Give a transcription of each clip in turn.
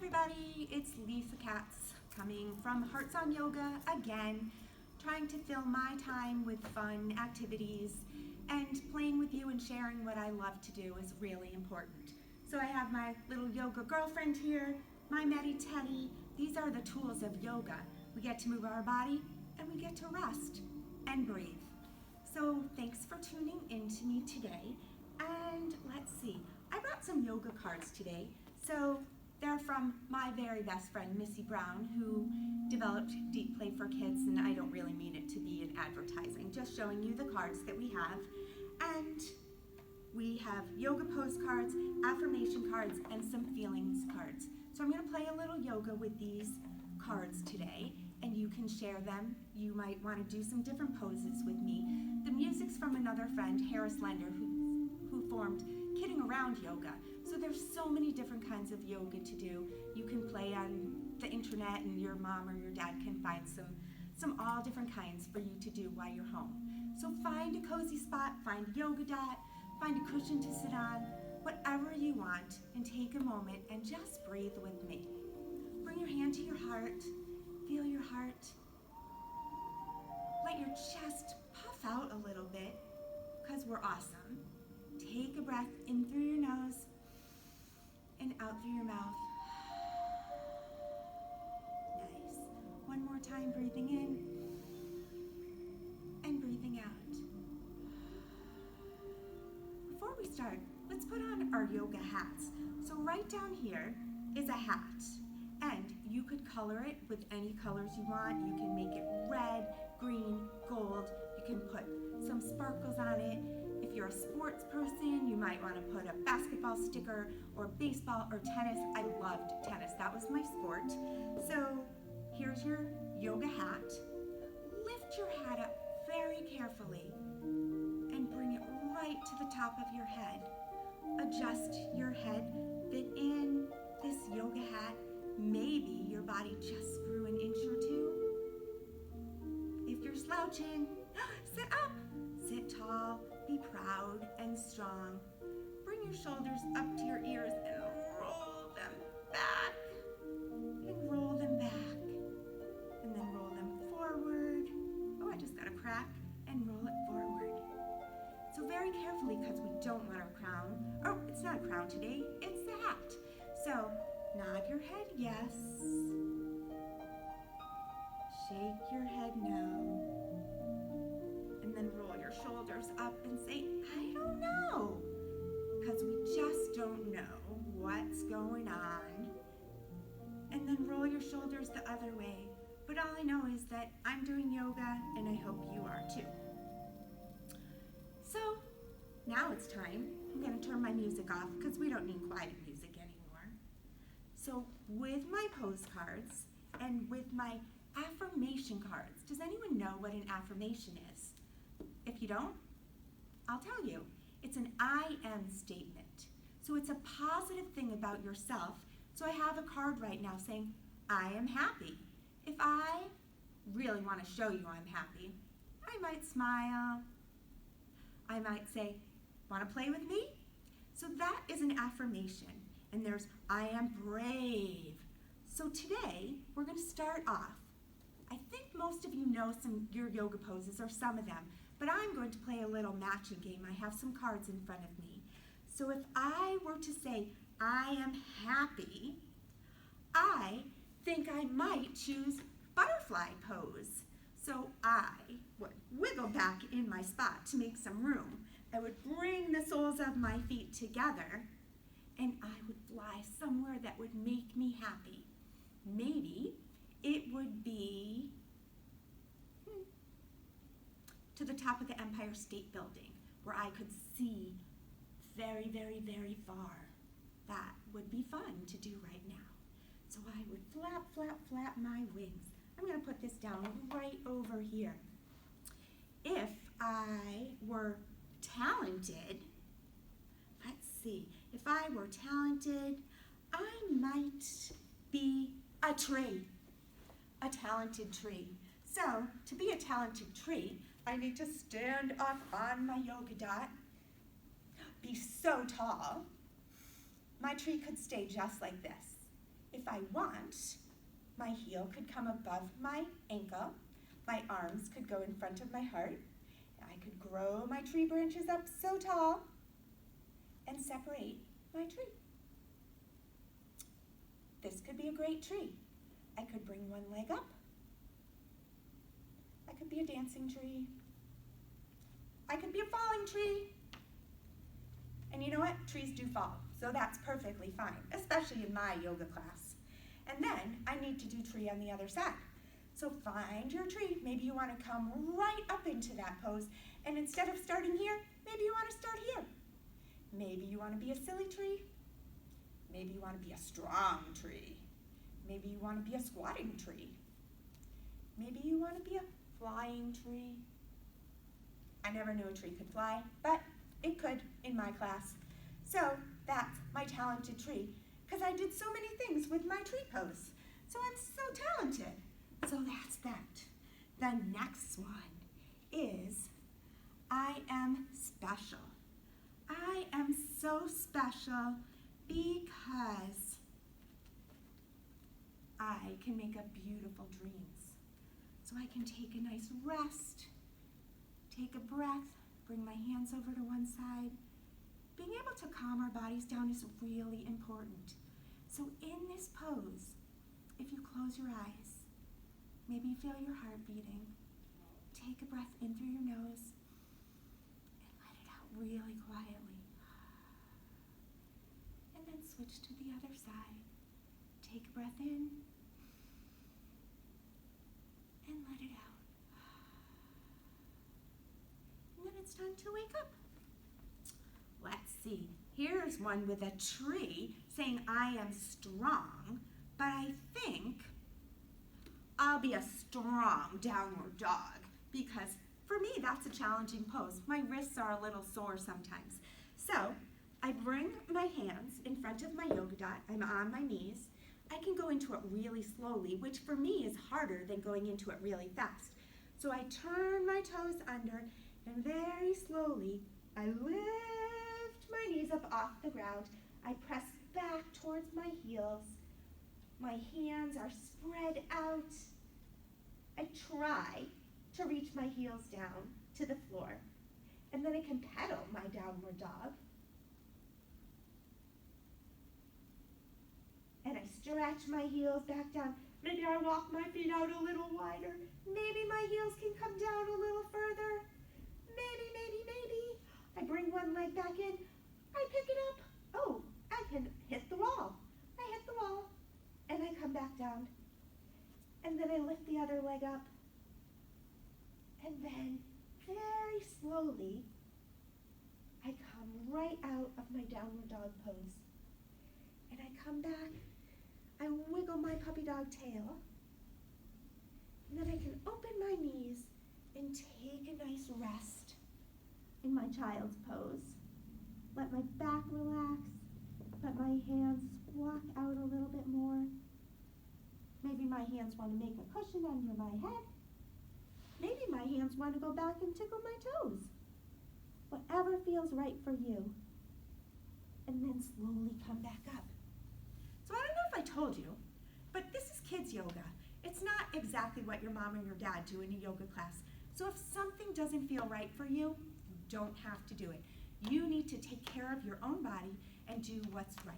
everybody, it's Lisa Katz coming from Heartsong Yoga again, trying to fill my time with fun activities, and playing with you and sharing what I love to do is really important. So I have my little yoga girlfriend here, my Medi Teddy. These are the tools of yoga. We get to move our body and we get to rest and breathe. So thanks for tuning in to me today. And let's see, I brought some yoga cards today. So they're from my very best friend, Missy Brown, who developed Deep Play for Kids, and I don't really mean it to be an advertising, just showing you the cards that we have. And we have yoga pose cards, affirmation cards, and some feelings cards. So I'm gonna play a little yoga with these cards today, and you can share them. You might wanna do some different poses with me. The music's from another friend, Harris Lender, who formed Kidding Around Yoga. So there's so many different kinds of yoga to do. You can play on the internet and your mom or your dad can find some all different kinds for you to do while you're home. So find a cozy spot, find a yoga mat, find a cushion to sit on, whatever you want, and take a moment and just breathe with me. Bring your hand to your heart, feel your heart. Let your chest puff out a little bit, because we're awesome. Take a breath in through your nose and out through your mouth. Nice. One more time, breathing in and breathing out. Before we start, let's put on our yoga hats. So right down here is a hat, and you could color it with any colors you want. You can make it red, green, gold. You can put some sparkles on it. If you're a sports person, you might want to put a basketball sticker or baseball or tennis. I loved tennis. That was my sport. So here's your yoga hat. Lift your hat up very carefully and bring it right to the top of your head. Adjust your head, fit in this yoga hat. Maybe your body just grew an inch or two. If you're slouching, sit up, sit tall. Be proud and strong. Bring your shoulders up to your ears and roll them back. And roll them back. And then roll them forward. Oh, I just got a crack. And roll it forward. So very carefully, because we don't want our crown. Oh, it's not a crown today. It's the hat. So nod your head yes. Shake your head no. Then roll your shoulders up and say, I don't know, because we just don't know what's going on. And then roll your shoulders the other way. But all I know is that I'm doing yoga, and I hope you are too. So now it's time. I'm going to turn my music off because we don't need quiet music anymore. So with my pose cards and with my affirmation cards, does anyone know what an affirmation is? If you don't, I'll tell you. It's an I am statement. So it's a positive thing about yourself. So I have a card right now saying, I am happy. If I really want to show you I'm happy, I might smile. I might say, want to play with me? So that is an affirmation. And there's, I am brave. So today, we're going to start off. I think most of you know your yoga poses or some of them. But I'm going to play a little matching game. I have some cards in front of me. So if I were to say, I am happy, I think I might choose butterfly pose. So I would wiggle back in my spot to make some room. I would bring the soles of my feet together, and I would fly somewhere that would make me happy. Maybe it would be to the top of the Empire State Building, where I could see very, very, very far. That would be fun to do right now. So I would flap, flap, flap my wings. I'm going to put this down right over here. If I were talented, let's see, if I were talented, I might be a tree, a talented tree. So to be a talented tree, I need to stand up on my yoga mat, be so tall. My tree could stay just like this. If I want, my heel could come above my ankle, my arms could go in front of my heart, I could grow my tree branches up so tall and separate my tree. This could be a great tree. I could bring one leg up. I could be a dancing tree. I could be a falling tree. And you know what? Trees do fall, so that's perfectly fine, especially in my yoga class. And then I need to do tree on the other side. So find your tree. Maybe you want to come right up into that pose, and instead of starting here, maybe you want to start here. Maybe you want to be a silly tree. Maybe you want to be a strong tree. Maybe you want to be a squatting tree. Maybe you want to be a flying tree. I never knew a tree could fly, but it could in my class. So that's my talented tree, because I did so many things with my tree pose. So I'm so talented. So that's that. The next one is I am special. I am so special because I can make up beautiful dreams. So I can take a nice rest, take a breath, bring my hands over to one side. Being able to calm our bodies down is really important. So in this pose, if you close your eyes, maybe you feel your heart beating, take a breath in through your nose and let it out really quietly. And then switch to the other side. Take a breath in and let it out. And then it's time to wake up. Let's see. Here's one with a tree saying I am strong, but I think I'll be a strong downward dog because for me that's a challenging pose. My wrists are a little sore sometimes. So I bring my hands in front of my yoga mat. I'm on my knees. I can go into it really slowly, which for me is harder than going into it really fast. So I turn my toes under and very slowly I lift my knees up off the ground. I press back towards my heels. My hands are spread out. I try to reach my heels down to the floor, and then I can pedal my downward dog. And I stretch my heels back down. Maybe I walk my feet out a little wider. Maybe my heels can come down a little further. Maybe. I bring one leg back in. I pick it up. Oh, I can hit the wall. I hit the wall. And I come back down. And then I lift the other leg up. And then, very slowly, I come right out of my downward dog pose. And I come back. I wiggle my puppy dog tail. And then I can open my knees and take a nice rest in my child's pose. Let my back relax. Let my hands walk out a little bit more. Maybe my hands want to make a cushion under my head. Maybe my hands want to go back and tickle my toes. Whatever feels right for you. And then slowly come back up. So I don't know if I told you, but this is kids yoga. It's not exactly what your mom or your dad do in a yoga class. So if something doesn't feel right for you, you don't have to do it. You need to take care of your own body and do what's right.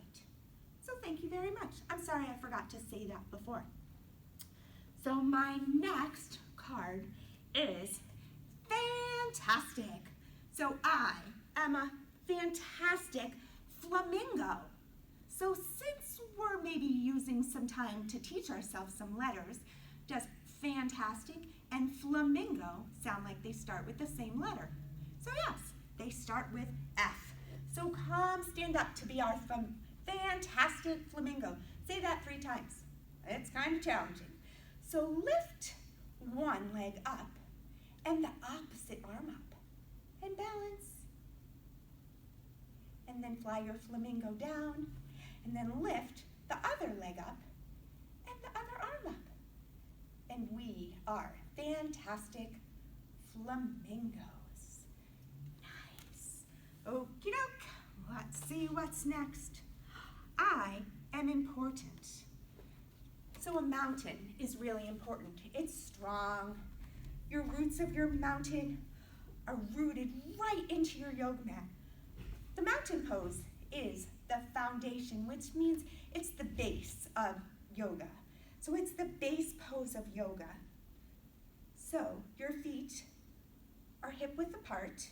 So thank you very much. I'm sorry I forgot to say that before. So my next card is fantastic. So I am a fantastic flamingo. So since we're maybe using some time to teach ourselves some letters, does fantastic and flamingo sound like they start with the same letter? So yes, they start with F. So come stand up to be our fantastic flamingo. Say that 3 times. It's kind of challenging. So lift one leg up and the opposite arm up and balance. And then fly your flamingo down and then lift the other leg up and the other arm up. And we are fantastic flamingos. Nice. Okie doke. Let's see what's next. I am important. So a mountain is really important. It's strong. Your roots of your mountain are rooted right into your yoga mat. The mountain pose is the foundation, which means it's the base of yoga. So it's the base pose of yoga. So your feet are hip width apart.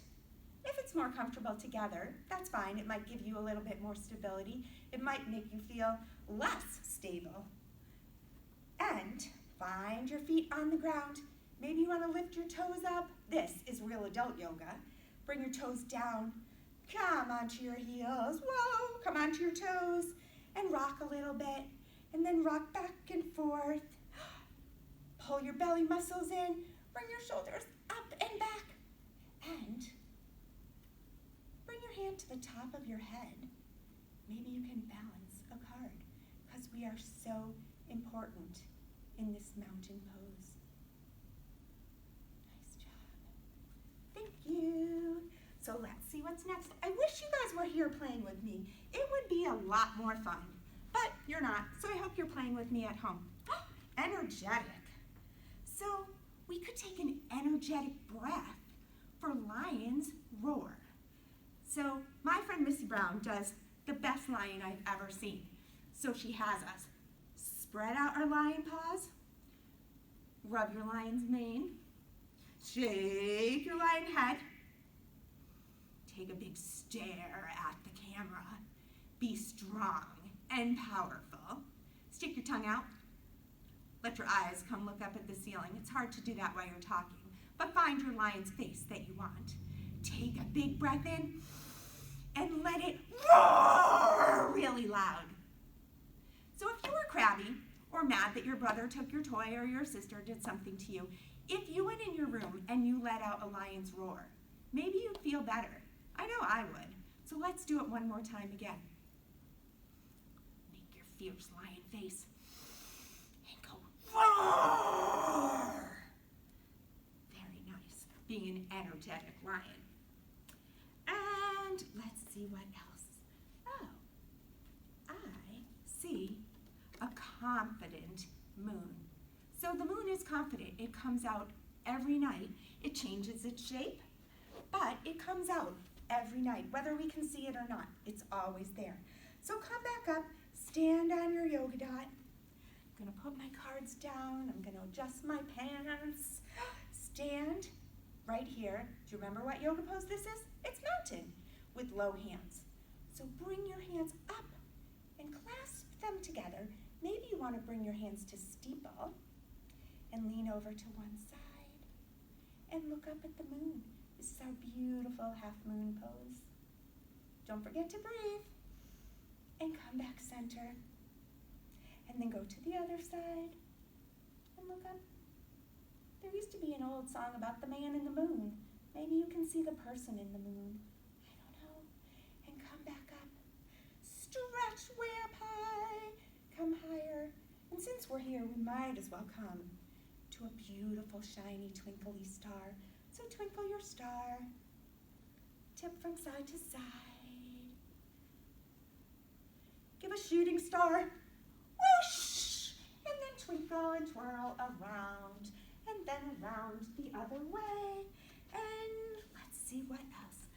If it's more comfortable together, that's fine. It might give you a little bit more stability. It might make you feel less stable. And find your feet on the ground. Maybe you want to lift your toes up. This is real adult yoga. Bring your toes down. Come onto your heels. Whoa, come onto your toes. And rock a little bit. And then rock back and forth. Pull your belly muscles in. Bring your shoulders up and back. And bring your hand to the top of your head. Maybe you can balance a card, because we are so important in this mountain pose. Nice job. Thank you. So let's see what's next. I wish you guys were here playing with me. It would be a lot more fun, but you're not, so I hope you're playing with me at home. Energetic. So we could take an energetic breath for lion's roar. So my friend Missy Brown does the best lion I've ever seen. So she has us spread out our lion paws, rub your lion's mane, shake your lion head, take a big stare at the camera, be strong and powerful, stick your tongue out, let your eyes come look up at the ceiling. It's hard to do that while you're talking, but find your lion's face that you want. Take a big breath in and let it roar really loud. So if you were crabby or mad that your brother took your toy or your sister did something to you, if you went in your room and you let out a lion's roar, maybe you'd feel better. I know I would. So let's do it one more time again. Make your fierce lion face and go roar. Very nice, being an energetic lion. And let's see what else. Oh, I see a confident moon. So the moon is confident. It comes out every night. It changes its shape, but it comes out every night, whether we can see it or not. It's always there. So come back up, stand on your yoga dot. I'm gonna put my cards down. I'm gonna adjust my pants. Stand right here. Do you remember what yoga pose this is? It's mountain with low hands. So bring your hands up and clasp them together. Maybe you want to bring your hands to steeple and lean over to one side and look up at the moon. This is our beautiful half moon pose. Don't forget to breathe and come back center. And then go to the other side and look up. There used to be an old song about the man in the moon. Maybe you can see the person in the moon. I don't know. And come back up. Stretch way up high. Come higher. And since we're here, we might as well come to a beautiful, shiny, twinkly star. So twinkle your star. Tip from side to side. Give a shooting star. Whoosh! And then twinkle and twirl around. And then around the other way. And let's see what else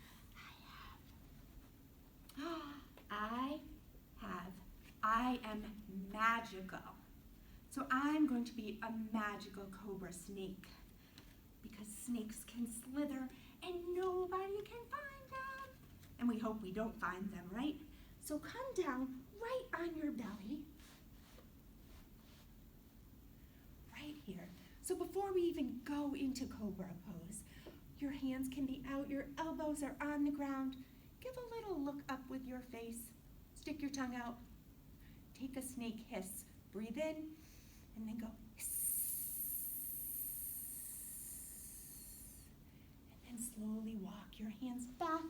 I am magical. So I'm going to be a magical cobra snake, because snakes can slither and nobody can find them. And we hope we don't find them, right? So come down right on your belly. Right here. So before we even go into Cobra pose, your hands can be out, your elbows are on the ground. Give a little look up with your face. Stick your tongue out. Take a snake hiss. Breathe in, and then go hiss. And then slowly walk your hands back.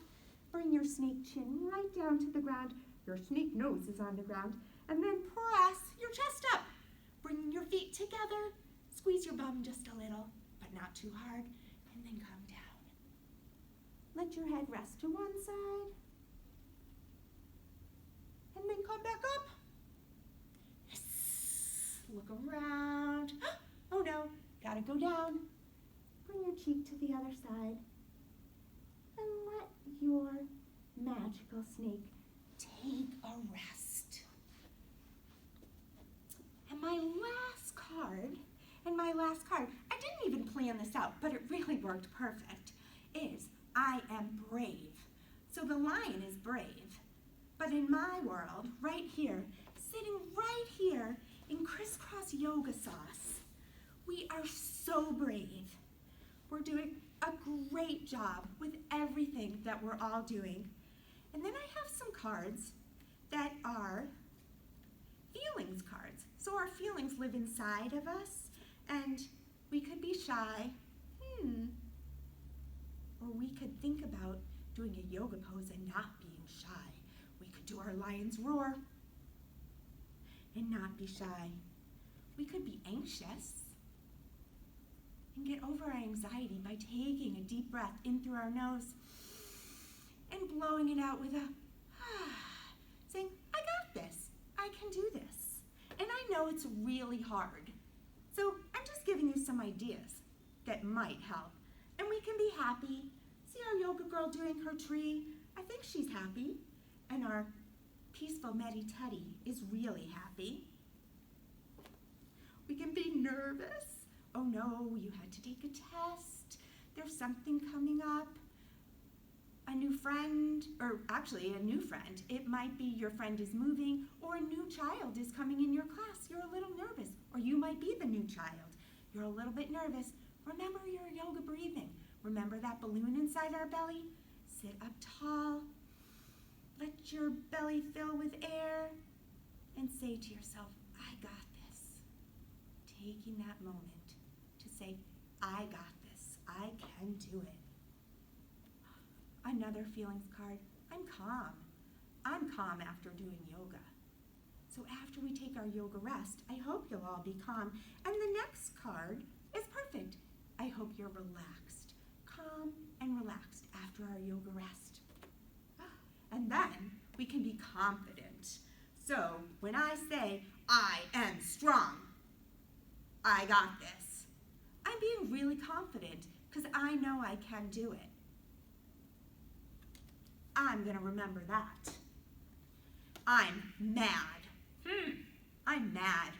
Bring your snake chin right down to the ground. Your snake nose is on the ground. And then press your chest up. Bring your feet together. Squeeze your bum just a little, but not too hard, and then come down. Let your head rest to one side, and then come back up. look around. Oh no, gotta go down. Bring your cheek to the other side. And let your magical snake take a rest. And my last card, I didn't even plan this out, but it really worked perfect, is I am brave. So the lion is brave. But in my world, right here, sitting right here in crisscross yoga sauce, we are so brave. We're doing a great job with everything that we're all doing. And then I have some cards that are feelings cards. So our feelings live inside of us, and we could be shy, or we could think about doing a yoga pose and not being shy. We could do our lion's roar and not be shy. We could be anxious and get over our anxiety by taking a deep breath in through our nose and blowing it out with a saying, I got this, I can do this. And I know it's really hard. So I'm just giving you some ideas that might help. And we can be happy. See our yoga girl doing her tree? I think she's happy. And our peaceful meditative is really happy. We can be nervous. Oh no, you had to take a test. There's something coming up. A new friend, or actually a new friend. It might be your friend is moving, or a new child is coming in your class. You're a little nervous, or you might be the new child. You're a little bit nervous. Remember your yoga breathing. Remember that balloon inside our belly? Sit up tall. Let your belly fill with air, and say to yourself, I got this. Taking that moment to say, I got this. I can do it. Another feelings card, I'm calm. I'm calm after doing yoga. So after we take our yoga rest, I hope you'll all be calm. And the next card is perfect. I hope you're relaxed, calm and relaxed after our yoga rest. And then we can be confident. So when I say, I am strong, I got this, I'm being really confident because I know I can do it. I'm going to remember that. I'm mad. I'm mad.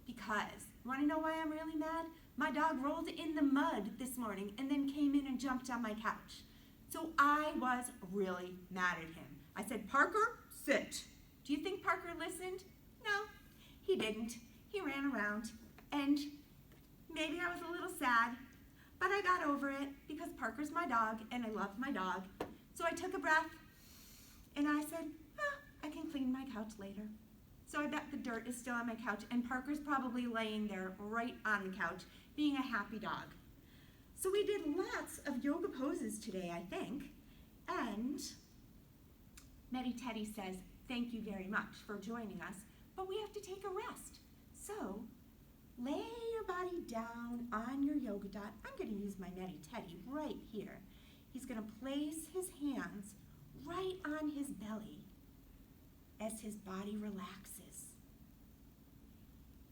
Because, want to know why I'm really mad? My dog rolled in the mud this morning and then came in and jumped on my couch. So I was really mad at him. I said, Parker, sit. Do you think Parker listened? No, he didn't. He ran around, and maybe I was a little sad, but I got over it because Parker's my dog and I love my dog. So I took a breath, and I said, I can clean my couch later. So I bet the dirt is still on my couch, and Parker's probably laying there right on the couch, being a happy dog. So we did lots of yoga poses today, I think, and Meditative says, thank you very much for joining us, but we have to take a rest. So lay your body down on your yoga dot. I'm going to use my Meditative right here. He's going to place his hands right on his belly as his body relaxes.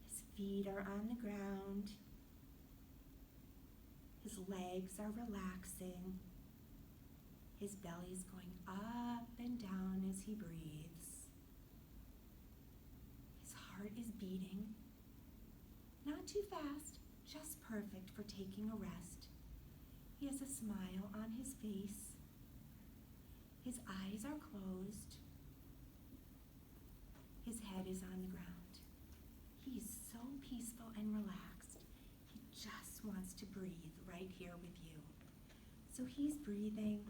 His feet are on the ground. His legs are relaxing. His belly is going up and down as he breathes. His heart is beating. Not too fast, just perfect for taking a rest. He has a smile on his face. His eyes are closed. His head is on the ground. He's so peaceful and relaxed. He just wants to breathe right here with you. So he's breathing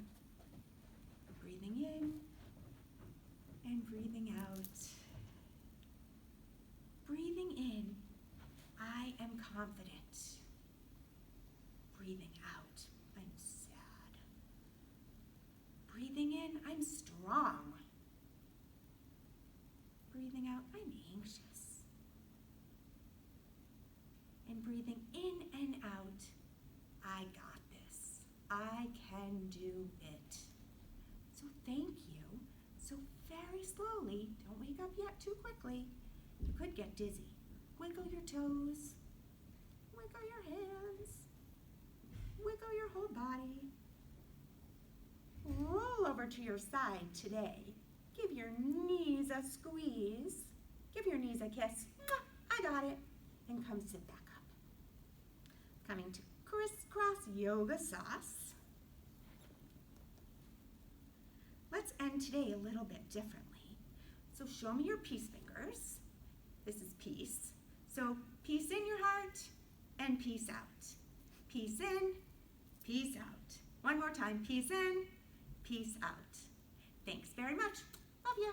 in and breathing out. Breathing in, I am confident. Breathing out, I'm sad. Breathing in, I'm strong. Breathing out, I'm anxious. And breathing in and out, I got this. I can do it. So thank you. So very slowly, don't wake up yet too quickly. You could get dizzy. Wiggle your toes. Wiggle your hands. Wiggle your whole body. Roll over to your side today. Give your knees a squeeze. Give your knees a kiss. Mwah, I got it. And come sit back up. Coming to crisscross yoga sauce. Let's end today a little bit differently. So show me your peace fingers. This is peace. So peace in your heart and peace out. Peace in, peace out. One more time, peace in, peace out. Thanks very much. Love ya.